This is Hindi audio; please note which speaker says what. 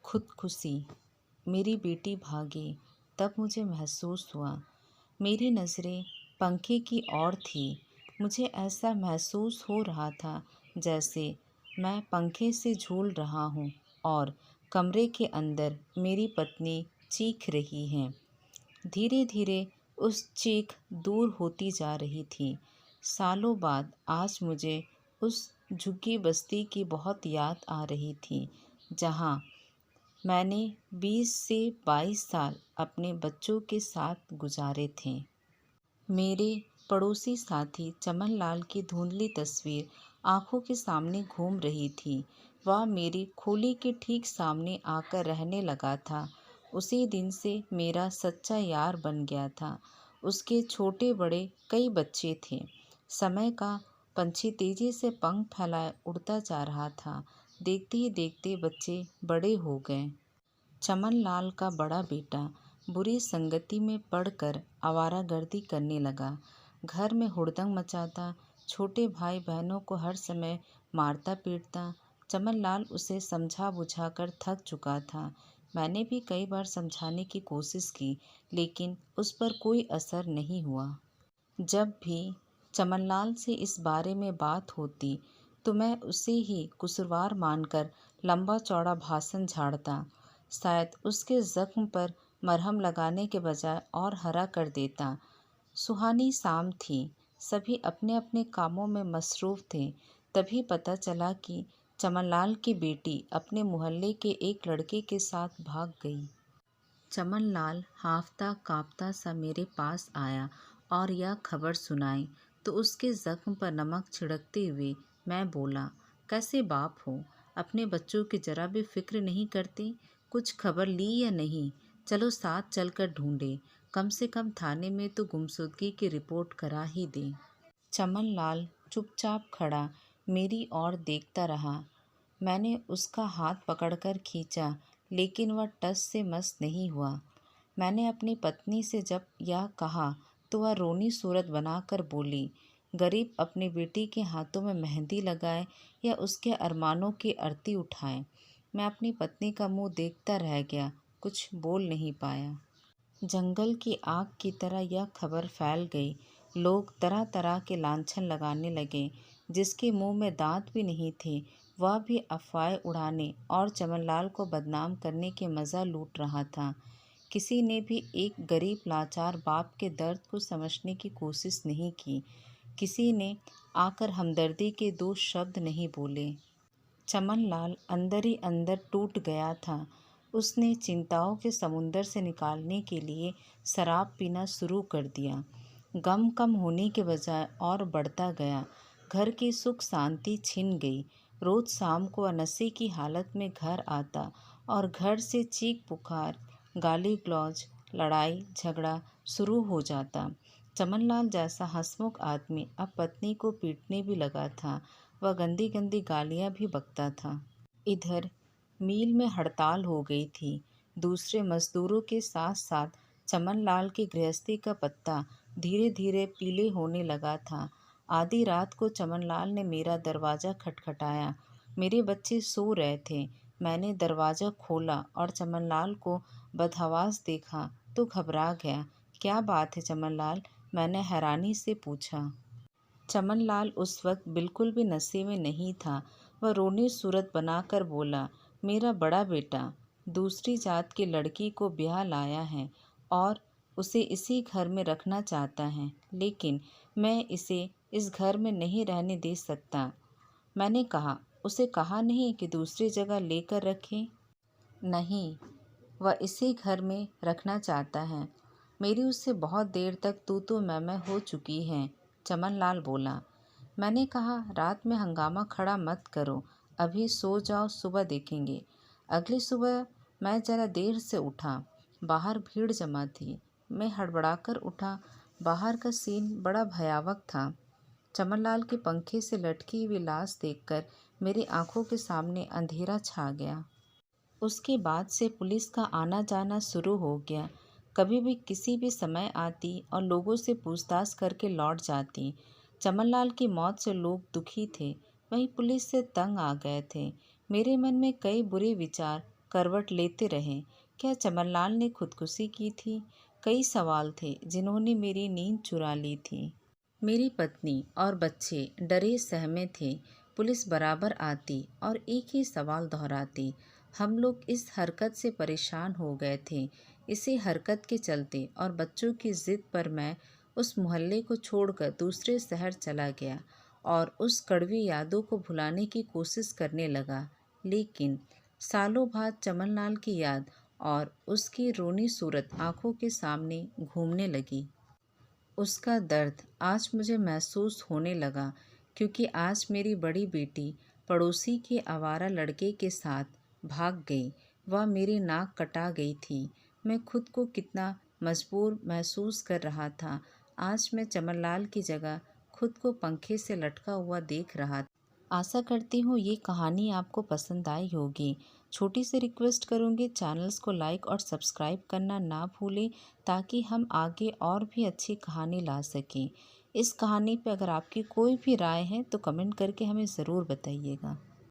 Speaker 1: खुदकुशी। मेरी बेटी भागी तब मुझे महसूस हुआ। मेरी नज़रें पंखे की ओर थी। मुझे ऐसा महसूस हो रहा था जैसे मैं पंखे से झूल रहा हूँ और कमरे के अंदर मेरी पत्नी चीख रही है। धीरे धीरे उस चीख दूर होती जा रही थी। सालों बाद आज मुझे उस झुग्गी बस्ती की बहुत याद आ रही थी, जहाँ मैंने 20 से 22 साल अपने बच्चों के साथ गुजारे थे। मेरे पड़ोसी साथी चमनलाल की धुंधली तस्वीर आंखों के सामने घूम रही थी। वह मेरी खोली के ठीक सामने आकर रहने लगा था। उसी दिन से मेरा सच्चा यार बन गया था। उसके छोटे बड़े कई बच्चे थे। समय का पंछी तेजी से पंख फैलाए उड़ता जा रहा था। देखते ही देखते बच्चे बड़े हो गए। चमनलाल का बड़ा बेटा बुरी संगति में पड़कर आवारागर्दी करने लगा। घर में हुड़दंग मचाता, छोटे भाई बहनों को हर समय मारता पीटता। चमनलाल उसे समझा बुझाकर थक चुका था। मैंने भी कई बार समझाने की कोशिश की, लेकिन उस पर कोई असर नहीं हुआ। जब भी चमनलाल से इस बारे में बात होती तो मैं उसे ही कसूरवार मानकर लंबा चौड़ा भाषण झाड़ता। शायद उसके जख्म पर मरहम लगाने के बजाय और हरा कर देता। सुहानी शाम थी। सभी अपने अपने कामों में मसरूफ थे। तभी पता चला कि चमनलाल की बेटी अपने मोहल्ले के एक लड़के के साथ भाग गई। चमनलाल हांफता कांपता सा मेरे पास आया और यह खबर सुनाई तो उसके जख्म पर नमक छिड़कते हुए मैं बोला, कैसे बाप हो, अपने बच्चों की जरा भी फिक्र नहीं करते? कुछ खबर ली या नहीं? चलो साथ चलकर ढूंढे, कम से कम थाने में तो गुमशुदगी की रिपोर्ट करा ही दे। चमनलाल चुपचाप खड़ा मेरी ओर देखता रहा। मैंने उसका हाथ पकड़कर खींचा, लेकिन वह टस से मस नहीं हुआ। मैंने अपनी पत्नी से जब यह कहा तो वह रोनी सूरत बनाकर बोली, गरीब अपनी बेटी के हाथों में मेहंदी लगाए या उसके अरमानों की आरती उठाए। मैं अपनी पत्नी का मुंह देखता रह गया, कुछ बोल नहीं पाया। जंगल की आग की तरह यह खबर फैल गई। लोग तरह तरह के लांछन लगाने लगे। जिसके मुंह में दांत भी नहीं थे वह भी अफवाहें उड़ाने और चमनलाल को बदनाम करने के मज़ा लूट रहा था। किसी ने भी एक गरीब लाचार बाप के दर्द को समझने की कोशिश नहीं की। किसी ने आकर हमदर्दी के दो शब्द नहीं बोले। चमनलाल अंदर ही अंदर टूट गया था। उसने चिंताओं के समुंदर से निकालने के लिए शराब पीना शुरू कर दिया। गम कम होने के बजाय और बढ़ता गया। घर की सुख शांति छिन गई। रोज शाम को वह नशे की हालत में घर आता और घर से चीख पुकार, गाली गलौज, लड़ाई झगड़ा शुरू हो जाता। चमनलाल जैसा हंसमुख आदमी अब पत्नी को पीटने भी लगा था। वह गंदी गंदी गालियां भी बकता था। इधर मिल में हड़ताल हो गई थी। दूसरे मजदूरों के साथ साथ चमनलाल की गृहस्थी का पत्ता धीरे धीरे पीले होने लगा था। आधी रात को चमनलाल ने मेरा दरवाज़ा खटखटाया। मेरे बच्चे सो रहे थे। मैंने दरवाज़ा खोला और चमनलाल को बदहवास देखा तो घबरा गया। क्या बात है चमनलाल? मैंने हैरानी से पूछा। चमनलाल उस वक्त बिल्कुल भी नशे में नहीं था। वह रोनी सूरत बनाकर बोला, मेरा बड़ा बेटा दूसरी जात की लड़की को ब्याह लाया है और उसे इसी घर में रखना चाहता है, लेकिन मैं इसे इस घर में नहीं रहने दे सकता। मैंने कहा, उसे कहा नहीं कि दूसरी जगह लेकर रखें? नहीं, वह इसी घर में रखना चाहता है। मेरी उससे बहुत देर तक तू मैं हो चुकी है, चमनलाल बोला। मैंने कहा, रात में हंगामा खड़ा मत करो, अभी सो जाओ, सुबह देखेंगे। अगली सुबह मैं ज़रा देर से उठा। बाहर भीड़ जमा थी। मैं हड़बड़ाकर उठा। बाहर का सीन बड़ा भयावह था। चमनलाल के पंखे से लटकी हुई लाश देखकर मेरी आंखों के सामने अंधेरा छा गया। उसके बाद से पुलिस का आना जाना शुरू हो गया। कभी भी किसी भी समय आती और लोगों से पूछताछ करके लौट जाती। चमनलाल की मौत से लोग दुखी थे, वहीं पुलिस से तंग आ गए थे। मेरे मन में कई बुरे विचार करवट लेते रहे। क्या चमनलाल ने खुदकुशी की थी? कई सवाल थे जिन्होंने मेरी नींद चुरा ली थी। मेरी पत्नी और बच्चे डरे सहमे थे। पुलिस बराबर आती और एक ही सवाल दोहराती। हम लोग इस हरकत से परेशान हो गए थे। इसी हरकत के चलते और बच्चों की जिद पर मैं उस मोहल्ले को छोड़कर दूसरे शहर चला गया और उस कड़वी यादों को भुलाने की कोशिश करने लगा। लेकिन सालों बाद चमनलाल की याद और उसकी रोनी सूरत आंखों के सामने घूमने लगी। उसका दर्द आज मुझे महसूस होने लगा, क्योंकि आज मेरी बड़ी बेटी पड़ोसी के आवारा लड़के के साथ भाग गई। वह मेरी नाक कटा गई थी। मैं खुद को कितना मजबूर महसूस कर रहा था। आज मैं चमनलाल की जगह खुद को पंखे से लटका हुआ देख रहा था। आशा करती हूँ ये कहानी आपको पसंद आई होगी। छोटी सी रिक्वेस्ट करूँगी, चैनल्स को लाइक और सब्सक्राइब करना ना भूलें, ताकि हम आगे और भी अच्छी कहानी ला सकें। इस कहानी पे अगर आपकी कोई भी राय है तो कमेंट करके हमें ज़रूर बताइएगा।